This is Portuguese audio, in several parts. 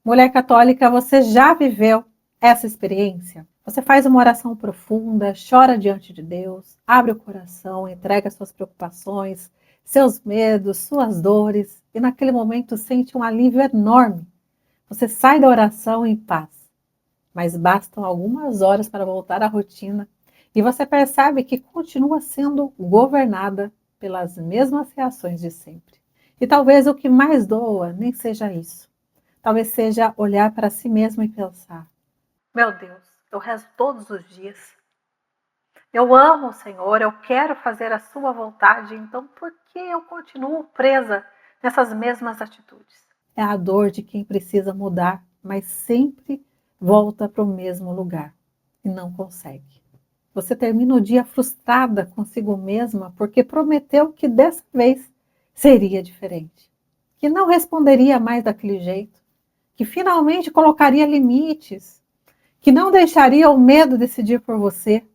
Mulher católica, você já viveu essa experiência? Você faz uma oração profunda, chora diante de Deus, abre o coração, entrega suas preocupações, seus medos, suas dores, e naquele momento sente um alívio enorme. Você sai da oração em paz, mas bastam algumas horas para voltar à rotina e você percebe que continua sendo governada pelas mesmas reações de sempre. E talvez o que mais doa nem seja isso. Talvez seja olhar para si mesmo e pensar: meu Deus, eu rezo todos os dias. Eu amo o Senhor, eu quero fazer a sua vontade, então por que eu continuo presa nessas mesmas atitudes? É a dor de quem precisa mudar, mas sempre volta para o mesmo lugar e não consegue. Você termina o dia frustrada consigo mesma porque prometeu que dessa vez seria diferente, que não responderia mais daquele jeito, que finalmente colocaria limites, que não deixaria o medo decidir por você,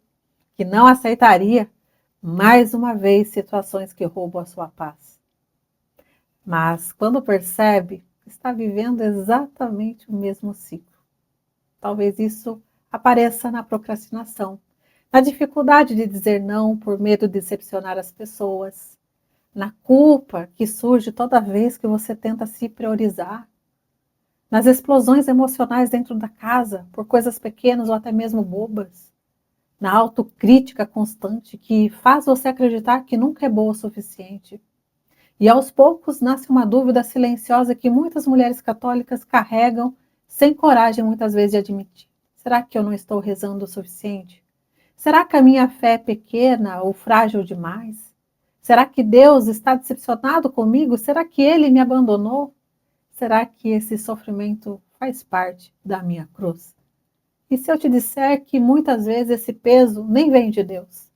que não aceitaria mais uma vez situações que roubam a sua paz. Mas quando percebe, está vivendo exatamente o mesmo ciclo. Talvez isso apareça na procrastinação, na dificuldade de dizer não por medo de decepcionar as pessoas, na culpa que surge toda vez que você tenta se priorizar, nas explosões emocionais dentro da casa por coisas pequenas ou até mesmo bobas, na autocrítica constante que faz você acreditar que nunca é boa o suficiente. E aos poucos nasce uma dúvida silenciosa que muitas mulheres católicas carregam sem coragem muitas vezes de admitir. Será que eu não estou rezando o suficiente? Será que a minha fé é pequena ou frágil demais? Será que Deus está decepcionado comigo? Será que Ele me abandonou? Será que esse sofrimento faz parte da minha cruz? E se eu te disser que muitas vezes esse peso nem vem de Deus?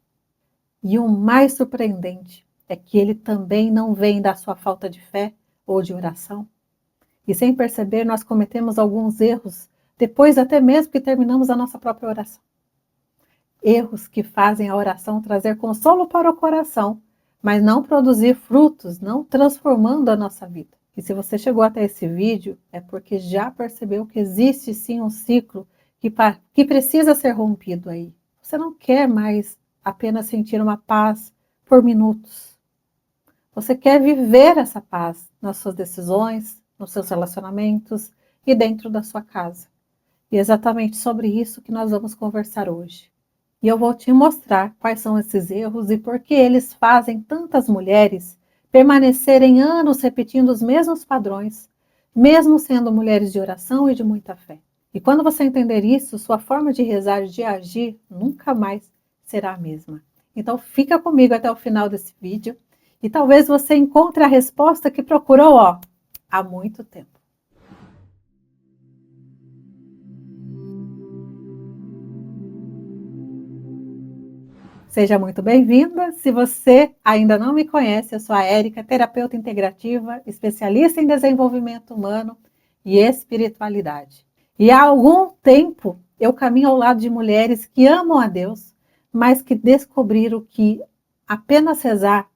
E o mais surpreendente é que ele também não vem da sua falta de fé ou de oração. E sem perceber, nós cometemos alguns erros, depois até mesmo que terminamos a nossa própria oração. Erros que fazem a oração trazer consolo para o coração, mas não produzir frutos, não transformando a nossa vida. E se você chegou até esse vídeo, é porque já percebeu que existe sim um ciclo que precisa ser rompido aí. Você não quer mais apenas sentir uma paz por minutos. Você quer viver essa paz nas suas decisões, nos seus relacionamentos e dentro da sua casa. E é exatamente sobre isso que nós vamos conversar hoje. E eu vou te mostrar quais são esses erros e por que eles fazem tantas mulheres permanecerem anos repetindo os mesmos padrões, mesmo sendo mulheres de oração e de muita fé. E quando você entender isso, sua forma de rezar e de agir nunca mais será a mesma. Então fica comigo até o final desse vídeo e talvez você encontre a resposta que procurou há muito tempo. Seja muito bem-vinda. Se você ainda não me conhece, eu sou a Érica, terapeuta integrativa, especialista em desenvolvimento humano e espiritualidade. E há algum tempo eu caminho ao lado de mulheres que amam a Deus, mas que descobriram que apenas rezar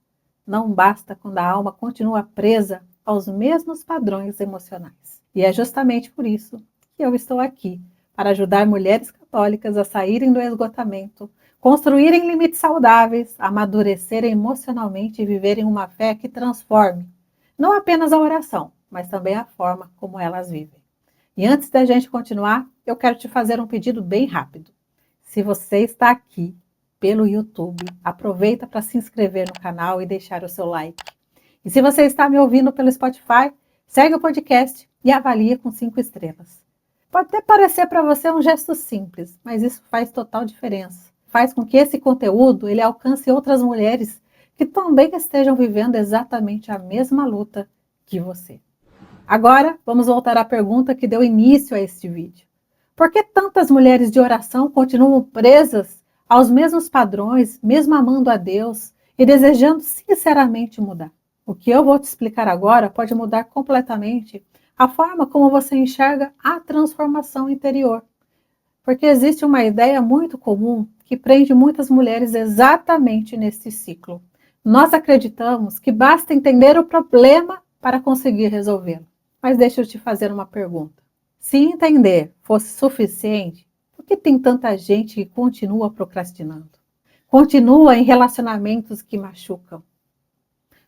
não basta quando a alma continua presa aos mesmos padrões emocionais. E é justamente por isso que eu estou aqui, para ajudar mulheres católicas a saírem do esgotamento, construírem limites saudáveis, amadurecerem emocionalmente e viverem uma fé que transforme não apenas a oração, mas também a forma como elas vivem. E antes da gente continuar, eu quero te fazer um pedido bem rápido. Se você está aqui pelo YouTube, aproveita para se inscrever no canal e deixar o seu like. E se você está me ouvindo pelo Spotify, segue o podcast e avalie com 5 estrelas. Pode até parecer para você um gesto simples, mas isso faz total diferença. Faz com que esse conteúdo ele alcance outras mulheres que também estejam vivendo exatamente a mesma luta que você. Agora, vamos voltar à pergunta que deu início a este vídeo. Por que tantas mulheres de oração continuam presas aos mesmos padrões, mesmo amando a Deus e desejando sinceramente mudar? O que eu vou te explicar agora pode mudar completamente a forma como você enxerga a transformação interior. Porque existe uma ideia muito comum que prende muitas mulheres exatamente nesse ciclo. Nós acreditamos que basta entender o problema para conseguir resolvê-lo. Mas deixa eu te fazer uma pergunta. Se entender fosse suficiente, por que tem tanta gente que continua procrastinando? Continua em relacionamentos que machucam.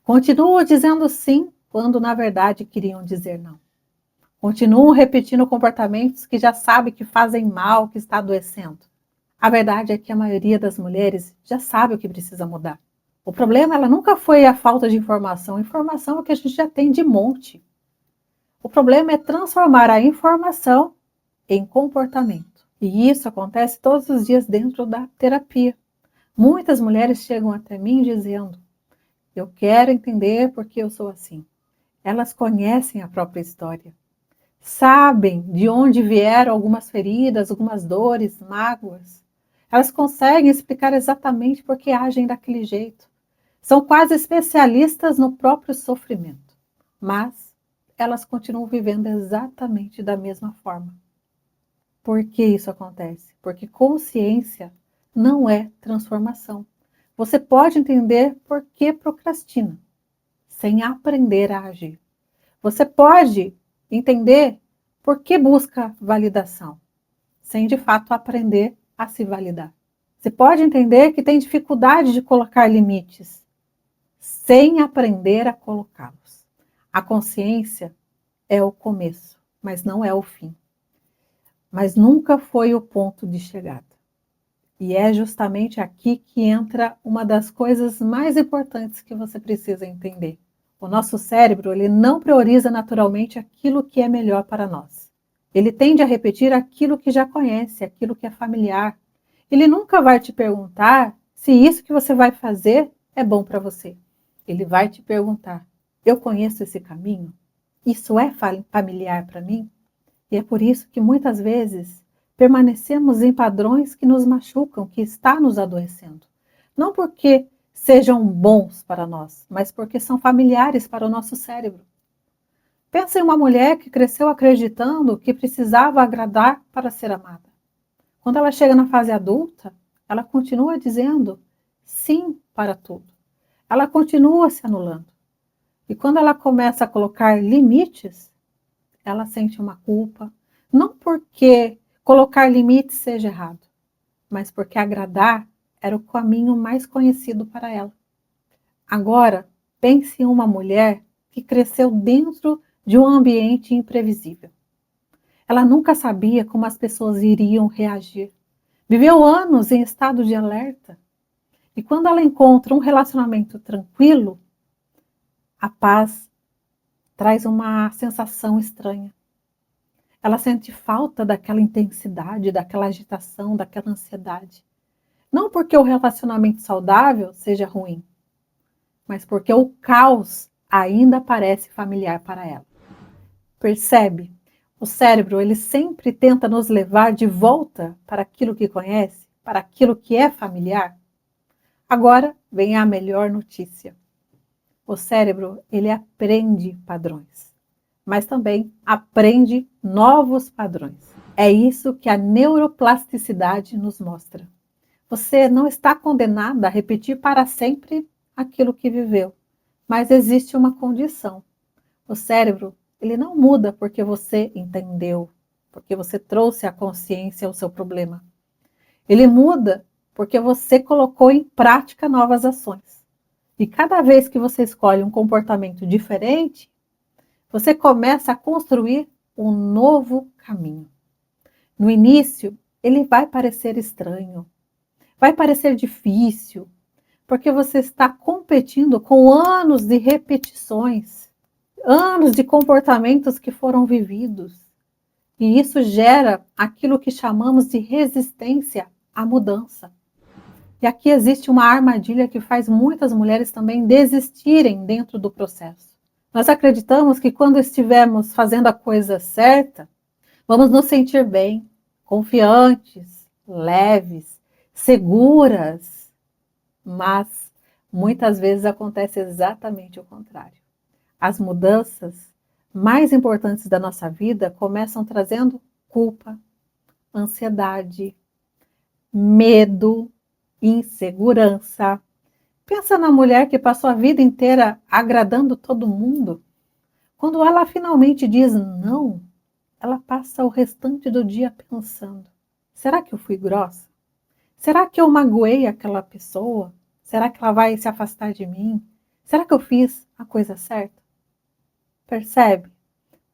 Continua dizendo sim quando na verdade queriam dizer não. Continuam repetindo comportamentos que já sabe que fazem mal, que está adoecendo. A verdade é que a maioria das mulheres já sabe o que precisa mudar. O problema ela nunca foi a falta de informação. Informação é o que a gente já tem de monte. O problema é transformar a informação em comportamento. E isso acontece todos os dias dentro da terapia. Muitas mulheres chegam até mim dizendo: eu quero entender por que eu sou assim. Elas conhecem a própria história. Sabem de onde vieram algumas feridas, algumas dores, mágoas. Elas conseguem explicar exatamente por que agem daquele jeito. São quase especialistas no próprio sofrimento. Mas elas continuam vivendo exatamente da mesma forma. Por que isso acontece? Porque consciência não é transformação. Você pode entender por que procrastina, sem aprender a agir. Você pode entender por que busca validação, sem de fato aprender a se validar. Você pode entender que tem dificuldade de colocar limites, sem aprender a colocá-los. A consciência é o começo, mas não é o fim. Mas nunca foi o ponto de chegada. E é justamente aqui que entra uma das coisas mais importantes que você precisa entender. O nosso cérebro, ele não prioriza naturalmente aquilo que é melhor para nós. Ele tende a repetir aquilo que já conhece, aquilo que é familiar. Ele nunca vai te perguntar se isso que você vai fazer é bom para você. Ele vai te perguntar: eu conheço esse caminho? Isso é familiar para mim? E é por isso que muitas vezes permanecemos em padrões que nos machucam, que está nos adoecendo. Não porque sejam bons para nós, mas porque são familiares para o nosso cérebro. Pensa em uma mulher que cresceu acreditando que precisava agradar para ser amada. Quando ela chega na fase adulta, ela continua dizendo sim para tudo. Ela continua se anulando. E quando ela começa a colocar limites, ela sente uma culpa, não porque colocar limites seja errado, mas porque agradar era o caminho mais conhecido para ela. Agora, pense em uma mulher que cresceu dentro de um ambiente imprevisível. Ela nunca sabia como as pessoas iriam reagir. Viveu anos em estado de alerta. E quando ela encontra um relacionamento tranquilo, a paz traz uma sensação estranha. Ela sente falta daquela intensidade, daquela agitação, daquela ansiedade. Não porque o relacionamento saudável seja ruim, mas porque o caos ainda parece familiar para ela. Percebe? O cérebro, ele sempre tenta nos levar de volta para aquilo que conhece, para aquilo que é familiar. Agora vem a melhor notícia. O cérebro, ele aprende padrões, mas também aprende novos padrões. É isso que a neuroplasticidade nos mostra. Você não está condenada a repetir para sempre aquilo que viveu, mas existe uma condição. O cérebro, ele não muda porque você entendeu, porque você trouxe a consciência ao seu problema. Ele muda porque você colocou em prática novas ações. E cada vez que você escolhe um comportamento diferente, você começa a construir um novo caminho. No início, ele vai parecer estranho, vai parecer difícil, porque você está competindo com anos de repetições, anos de comportamentos que foram vividos. E isso gera aquilo que chamamos de resistência à mudança. E aqui existe uma armadilha que faz muitas mulheres também desistirem dentro do processo. Nós acreditamos que quando estivermos fazendo a coisa certa, vamos nos sentir bem, confiantes, leves, seguras, mas muitas vezes acontece exatamente o contrário. As mudanças mais importantes da nossa vida começam trazendo culpa, ansiedade, medo, insegurança. Pensa na mulher que passou a vida inteira agradando todo mundo. Quando ela finalmente diz não, ela passa o restante do dia pensando: será que eu fui grossa? Será que eu magoei aquela pessoa? Será que ela vai se afastar de mim? Será que eu fiz a coisa certa? Percebe?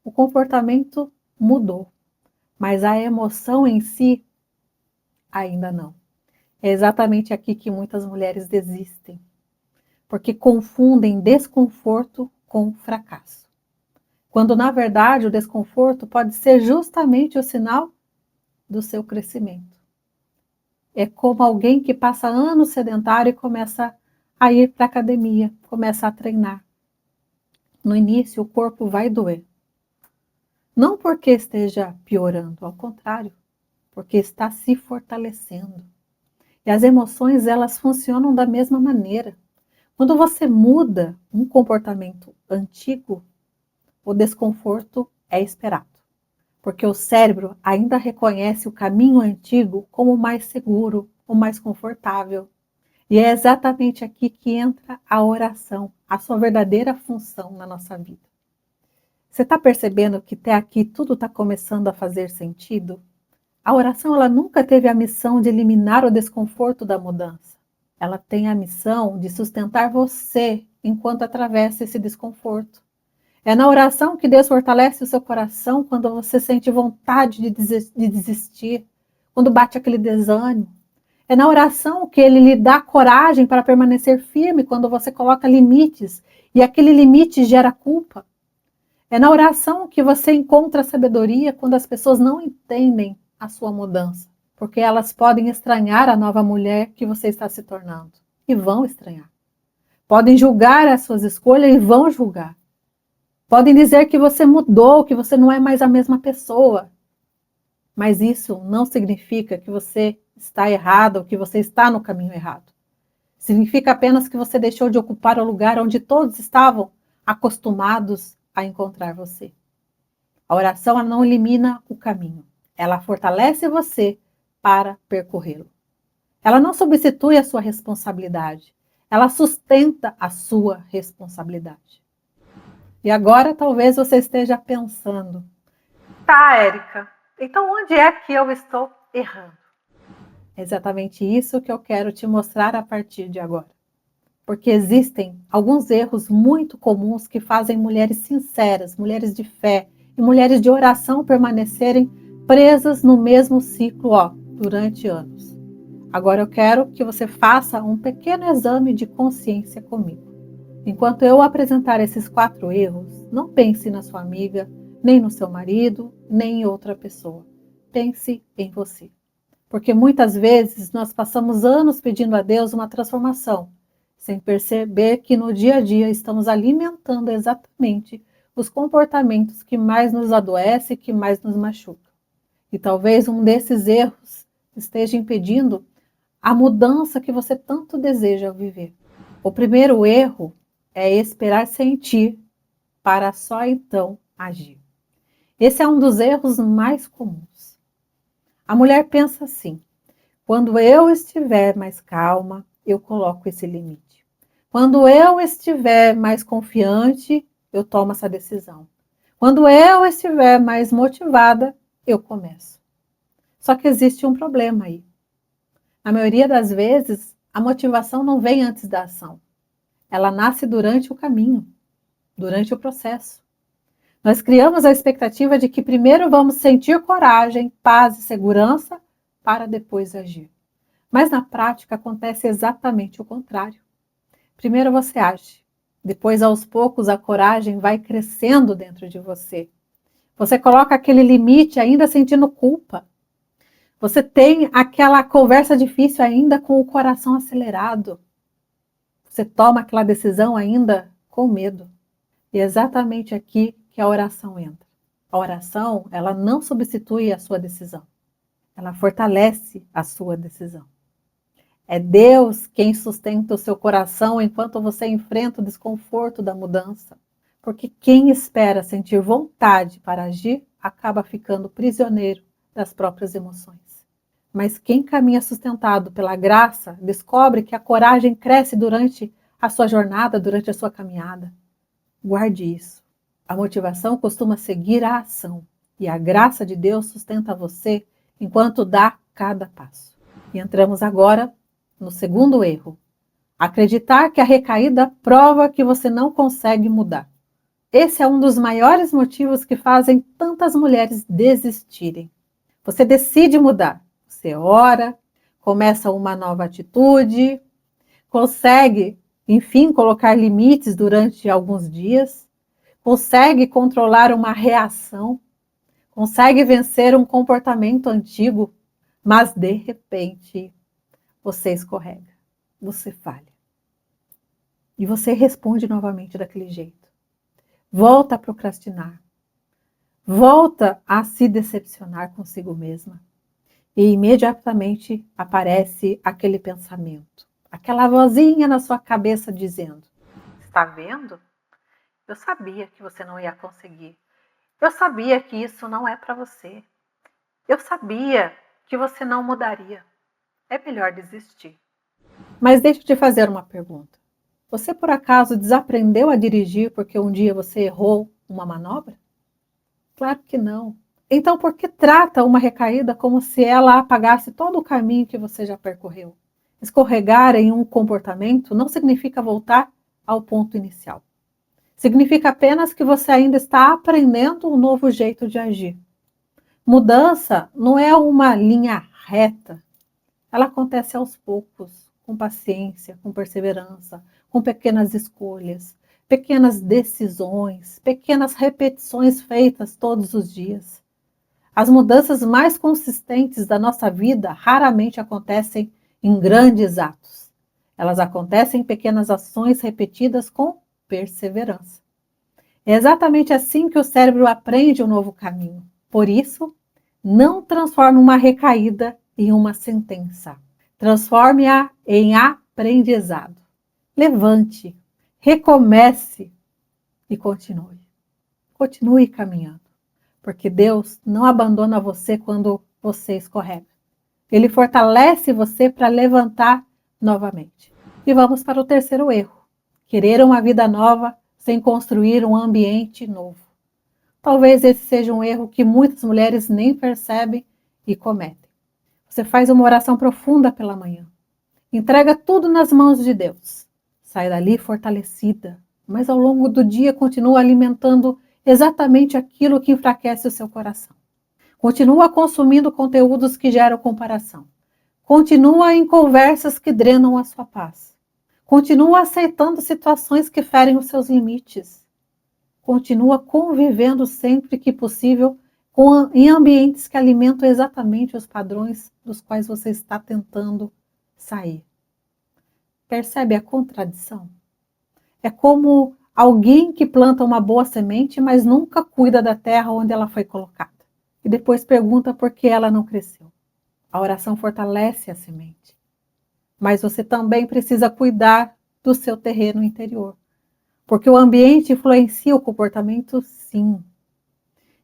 O comportamento mudou, mas a emoção em si ainda não. É exatamente aqui que muitas mulheres desistem, porque confundem desconforto com fracasso. Quando, na verdade, o desconforto pode ser justamente o sinal do seu crescimento. É como alguém que passa anos sedentário e começa a ir para a academia, começa a treinar. No início, o corpo vai doer. Não porque esteja piorando, ao contrário, porque está se fortalecendo. E as emoções, elas funcionam da mesma maneira. Quando você muda um comportamento antigo, o desconforto é esperado, porque o cérebro ainda reconhece o caminho antigo como o mais seguro, o mais confortável. E é exatamente aqui que entra a oração, a sua verdadeira função na nossa vida. Você está percebendo que até aqui tudo está começando a fazer sentido? A oração, ela nunca teve a missão de eliminar o desconforto da mudança. Ela tem a missão de sustentar você enquanto atravessa esse desconforto. É na oração que Deus fortalece o seu coração quando você sente vontade de desistir, quando bate aquele desânimo. É na oração que Ele lhe dá coragem para permanecer firme quando você coloca limites e aquele limite gera culpa. É na oração que você encontra sabedoria quando as pessoas não entendem a sua mudança, porque elas podem estranhar a nova mulher que você está se tornando, e vão estranhar. Podem julgar as suas escolhas e vão julgar. Podem dizer que você mudou, que você não é mais a mesma pessoa. Mas isso não significa que você está errado ou que você está no caminho errado. Significa apenas que você deixou de ocupar o lugar onde todos estavam acostumados a encontrar você. A oração, ela não elimina o caminho. Ela fortalece você para percorrê-lo. Ela não substitui a sua responsabilidade. Ela sustenta a sua responsabilidade. E agora talvez você esteja pensando: tá, Érica, então onde é que eu estou errando? É exatamente isso que eu quero te mostrar a partir de agora. Porque existem alguns erros muito comuns que fazem mulheres sinceras, mulheres de fé e mulheres de oração permanecerem presas no mesmo ciclo, durante anos. Agora eu quero que você faça um pequeno exame de consciência comigo. Enquanto eu apresentar esses 4 erros, não pense na sua amiga, nem no seu marido, nem em outra pessoa. Pense em você. Porque muitas vezes nós passamos anos pedindo a Deus uma transformação, sem perceber que no dia a dia estamos alimentando exatamente os comportamentos que mais nos adoecem e que mais nos machucam. E talvez um desses erros esteja impedindo a mudança que você tanto deseja viver. O primeiro erro é esperar sentir para só então agir. Esse é um dos erros mais comuns. A mulher pensa assim: quando eu estiver mais calma, eu coloco esse limite. Quando eu estiver mais confiante, eu tomo essa decisão. Quando eu estiver mais motivada, eu começo. Só que existe um problema aí. Na maioria das vezes, a motivação não vem antes da ação. Ela nasce durante o caminho, durante o processo. Nós criamos a expectativa de que primeiro vamos sentir coragem, paz e segurança para depois agir. Mas na prática acontece exatamente o contrário. Primeiro você age, depois aos poucos a coragem vai crescendo dentro de você. Você coloca aquele limite ainda sentindo culpa. Você tem aquela conversa difícil ainda com o coração acelerado. Você toma aquela decisão ainda com medo. E é exatamente aqui que a oração entra. A oração, ela não substitui a sua decisão. Ela fortalece a sua decisão. É Deus quem sustenta o seu coração enquanto você enfrenta o desconforto da mudança. Porque quem espera sentir vontade para agir acaba ficando prisioneiro das próprias emoções. Mas quem caminha sustentado pela graça descobre que a coragem cresce durante a sua jornada, durante a sua caminhada. Guarde isso. A motivação costuma seguir a ação. E a graça de Deus sustenta você enquanto dá cada passo. E entramos agora no segundo erro. Acreditar que a recaída prova que você não consegue mudar. Esse é um dos maiores motivos que fazem tantas mulheres desistirem. Você decide mudar. Você ora, começa uma nova atitude, consegue, enfim, colocar limites durante alguns dias, consegue controlar uma reação, consegue vencer um comportamento antigo, mas de repente você escorrega, você falha. E você responde novamente daquele jeito. Volta a procrastinar. Volta a se decepcionar consigo mesma. E imediatamente aparece aquele pensamento. Aquela vozinha na sua cabeça dizendo: está vendo? Eu sabia que você não ia conseguir. Eu sabia que isso não é para você. Eu sabia que você não mudaria. É melhor desistir. Mas deixa eu te fazer uma pergunta. Você por acaso desaprendeu a dirigir porque um dia você errou uma manobra? Claro que não. Então por que trata uma recaída como se ela apagasse todo o caminho que você já percorreu? Escorregar em um comportamento não significa voltar ao ponto inicial. Significa apenas que você ainda está aprendendo um novo jeito de agir. Mudança não é uma linha reta. Ela acontece aos poucos, com paciência, com perseverança, com pequenas escolhas, pequenas decisões, pequenas repetições feitas todos os dias. As mudanças mais consistentes da nossa vida raramente acontecem em grandes atos. Elas acontecem em pequenas ações repetidas com perseverança. É exatamente assim que o cérebro aprende um novo caminho. Por isso, não transforme uma recaída em uma sentença. Transforme-a em aprendizado. Levante, recomece e continue. Continue caminhando, porque Deus não abandona você quando você escorrega. Ele fortalece você para levantar novamente. E vamos para o terceiro erro. Querer uma vida nova sem construir um ambiente novo. Talvez esse seja um erro que muitas mulheres nem percebem e cometem. Você faz uma oração profunda pela manhã. Entrega tudo nas mãos de Deus. Sai dali fortalecida, mas ao longo do dia continua alimentando exatamente aquilo que enfraquece o seu coração. Continua consumindo conteúdos que geram comparação. Continua em conversas que drenam a sua paz. Continua aceitando situações que ferem os seus limites. Continua convivendo sempre que possível em ambientes que alimentam exatamente os padrões dos quais você está tentando sair. Percebe a contradição? É como alguém que planta uma boa semente, mas nunca cuida da terra onde ela foi colocada. E depois pergunta por que ela não cresceu. A oração fortalece a semente. Mas você também precisa cuidar do seu terreno interior. Porque o ambiente influencia o comportamento, sim.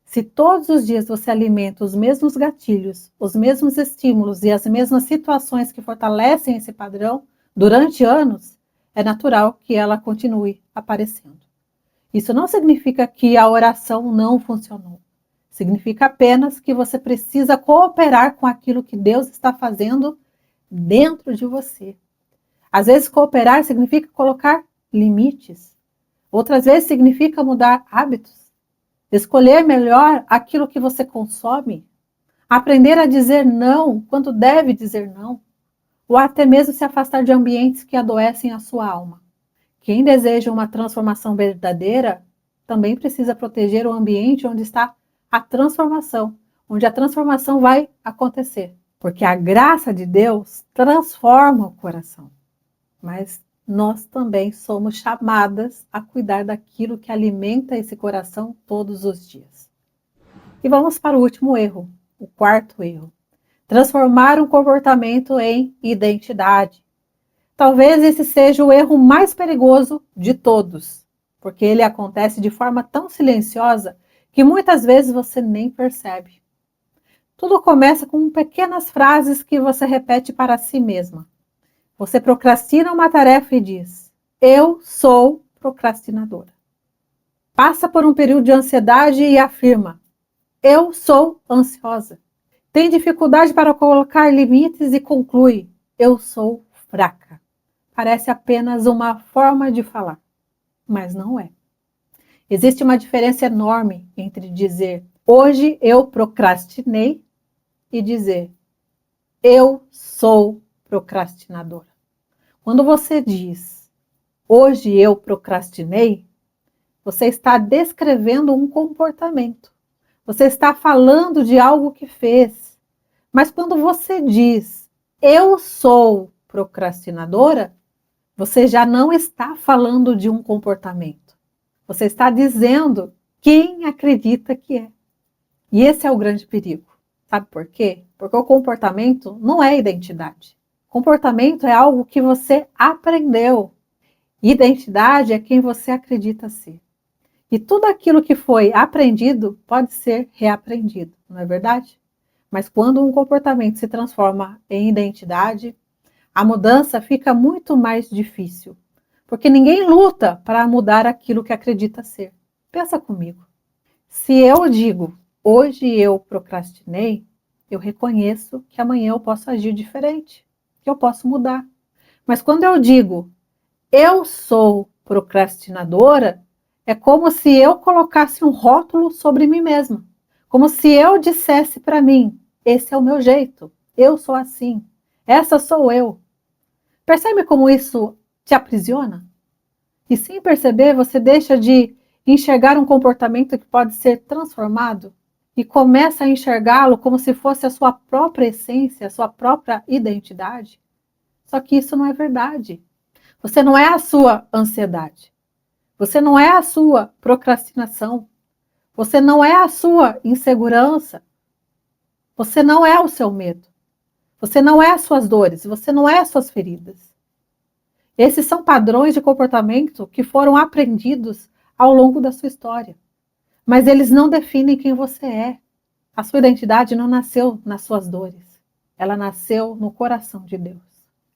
Se todos os dias você alimenta os mesmos gatilhos, os mesmos estímulos e as mesmas situações que fortalecem esse padrão durante anos, é natural que ela continue aparecendo. Isso não significa que a oração não funcionou. Significa apenas que você precisa cooperar com aquilo que Deus está fazendo dentro de você. Às vezes, cooperar significa colocar limites. Outras vezes, significa mudar hábitos. Escolher melhor aquilo que você consome. Aprender a dizer não quando deve dizer não. Ou até mesmo se afastar de ambientes que adoecem a sua alma. Quem deseja uma transformação verdadeira também precisa proteger o ambiente onde está a transformação, onde a transformação vai acontecer. Porque a graça de Deus transforma o coração. Mas nós também somos chamadas a cuidar daquilo que alimenta esse coração todos os dias. E vamos para o último erro, o quarto erro. Transformar um comportamento em identidade. Talvez esse seja o erro mais perigoso de todos, porque ele acontece de forma tão silenciosa que muitas vezes você nem percebe. Tudo começa com pequenas frases que você repete para si mesma. Você procrastina uma tarefa e diz: eu sou procrastinadora. Passa por um período de ansiedade e afirma: eu sou ansiosa. Tem dificuldade para colocar limites e conclui, eu sou fraca. Parece apenas uma forma de falar, mas não é. Existe uma diferença enorme entre dizer, hoje eu procrastinei, e dizer, eu sou procrastinadora. Quando você diz, hoje eu procrastinei, você está descrevendo um comportamento. Você está falando de algo que fez. Mas quando você diz, eu sou procrastinadora, você já não está falando de um comportamento. Você está dizendo quem acredita que é. E esse é o grande perigo. Sabe por quê? Porque o comportamento não é identidade. Comportamento é algo que você aprendeu. Identidade é quem você acredita ser. E tudo aquilo que foi aprendido pode ser reaprendido, não é verdade? Mas quando um comportamento se transforma em identidade, a mudança fica muito mais difícil. Porque ninguém luta para mudar aquilo que acredita ser. Pensa comigo. Se eu digo, hoje eu procrastinei, eu reconheço que amanhã eu posso agir diferente, que eu posso mudar. Mas quando eu digo, eu sou procrastinadora, é como se eu colocasse um rótulo sobre mim mesma. Como se eu dissesse para mim, esse é o meu jeito, eu sou assim, essa sou eu. Percebe como isso te aprisiona? E sem perceber, você deixa de enxergar um comportamento que pode ser transformado e começa a enxergá-lo como se fosse a sua própria essência, a sua própria identidade. Só que isso não é verdade. Você não é a sua ansiedade. Você não é a sua procrastinação. Você não é a sua insegurança. Você não é o seu medo. Você não é as suas dores. Você não é as suas feridas. Esses são padrões de comportamento que foram aprendidos ao longo da sua história. Mas eles não definem quem você é. A sua identidade não nasceu nas suas dores. Ela nasceu no coração de Deus.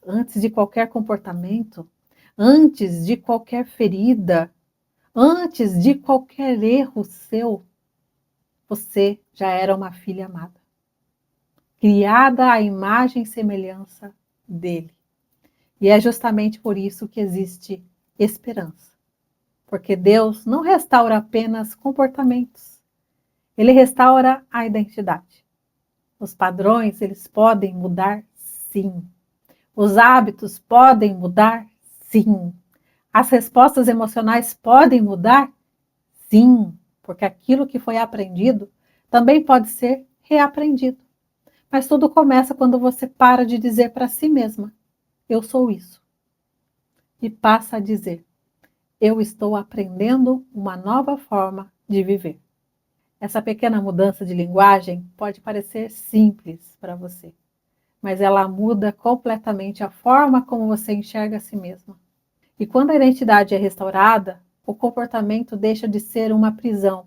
Antes de qualquer comportamento, antes de qualquer ferida, antes de qualquer erro seu, você já era uma filha amada. Criada à imagem e semelhança dele. E é justamente por isso que existe esperança. Porque Deus não restaura apenas comportamentos. Ele restaura a identidade. Os padrões, eles podem mudar, sim. Os hábitos podem mudar, sim. As respostas emocionais podem mudar, sim. Porque aquilo que foi aprendido também pode ser reaprendido. Mas tudo começa quando você para de dizer para si mesma, eu sou isso. E passa a dizer, eu estou aprendendo uma nova forma de viver. Essa pequena mudança de linguagem pode parecer simples para você, mas ela muda completamente a forma como você enxerga a si mesma. E quando a identidade é restaurada, o comportamento deixa de ser uma prisão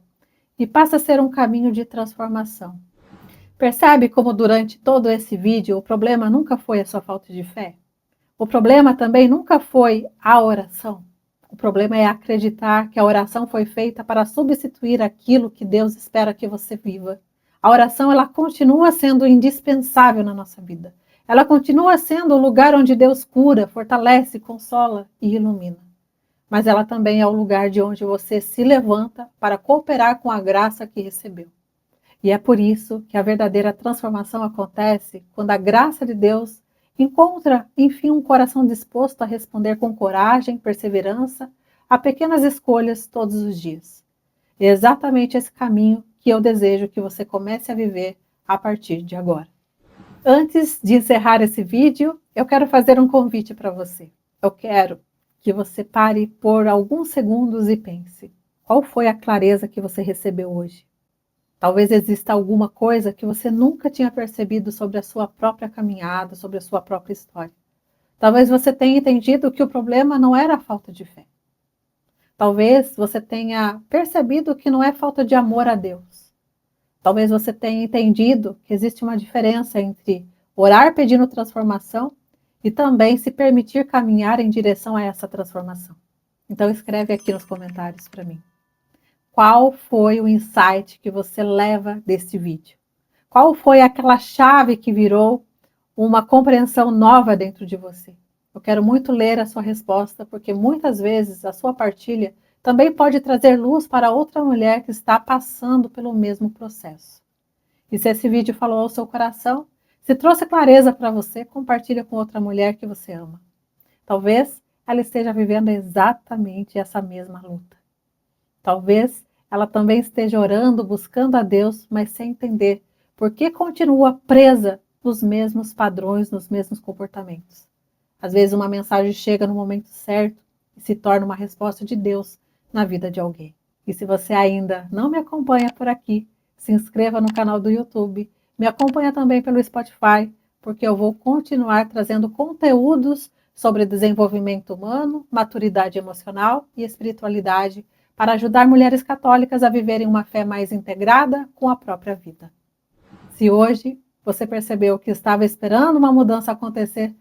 e passa a ser um caminho de transformação. Percebe como durante todo esse vídeo o problema nunca foi a sua falta de fé? O problema também nunca foi a oração. O problema é acreditar que a oração foi feita para substituir aquilo que Deus espera que você viva. A oração, ela continua sendo indispensável na nossa vida. Ela continua sendo o lugar onde Deus cura, fortalece, consola e ilumina. Mas ela também é o lugar de onde você se levanta para cooperar com a graça que recebeu. E é por isso que a verdadeira transformação acontece quando a graça de Deus encontra, enfim, um coração disposto a responder com coragem, perseverança, a pequenas escolhas todos os dias. É exatamente esse caminho que eu desejo que você comece a viver a partir de agora. Antes de encerrar esse vídeo, eu quero fazer um convite para você. Eu quero que você pare por alguns segundos e pense: qual foi a clareza que você recebeu hoje? Talvez exista alguma coisa que você nunca tinha percebido sobre a sua própria caminhada, sobre a sua própria história. Talvez você tenha entendido que o problema não era a falta de fé. Talvez você tenha percebido que não é falta de amor a Deus. Talvez você tenha entendido que existe uma diferença entre orar pedindo transformação e também se permitir caminhar em direção a essa transformação. Então escreve aqui nos comentários para mim. Qual foi o insight que você leva desse vídeo? Qual foi aquela chave que virou uma compreensão nova dentro de você? Eu quero muito ler a sua resposta, porque muitas vezes a sua partilha também pode trazer luz para outra mulher que está passando pelo mesmo processo. E se esse vídeo falou ao seu coração, se trouxe clareza para você, compartilha com outra mulher que você ama. Talvez ela esteja vivendo exatamente essa mesma luta. Talvez ela também esteja orando, buscando a Deus, mas sem entender por que continua presa nos mesmos padrões, nos mesmos comportamentos. Às vezes uma mensagem chega no momento certo e se torna uma resposta de Deus na vida de alguém. E se você ainda não me acompanha por aqui, se inscreva no canal do YouTube, me acompanha também pelo Spotify, porque eu vou continuar trazendo conteúdos sobre desenvolvimento humano, maturidade emocional e espiritualidade para ajudar mulheres católicas a viverem uma fé mais integrada com a própria vida. Se hoje você percebeu que estava esperando uma mudança acontecer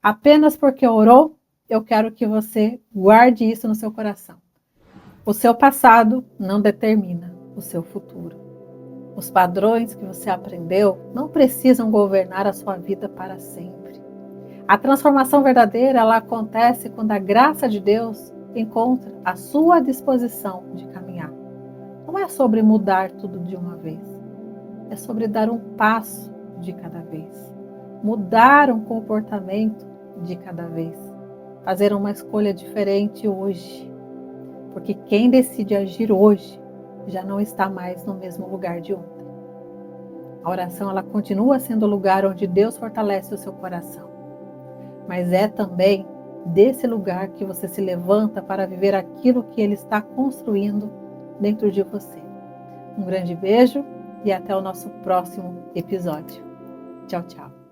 apenas porque orou, eu quero que você guarde isso no seu coração. O seu passado não determina o seu futuro. Os padrões que você aprendeu não precisam governar a sua vida para sempre. A transformação verdadeira, ela acontece quando a graça de Deus encontra a sua disposição de caminhar. Não é sobre mudar tudo de uma vez. É sobre dar um passo de cada vez. Mudar um comportamento de cada vez. Fazer uma escolha diferente hoje. Porque quem decide agir hoje já não está mais no mesmo lugar de ontem. A oração, ela continua sendo o lugar onde Deus fortalece o seu coração. Mas é também desse lugar que você se levanta para viver aquilo que Ele está construindo dentro de você. Um grande beijo e até o nosso próximo episódio. Tchau, tchau.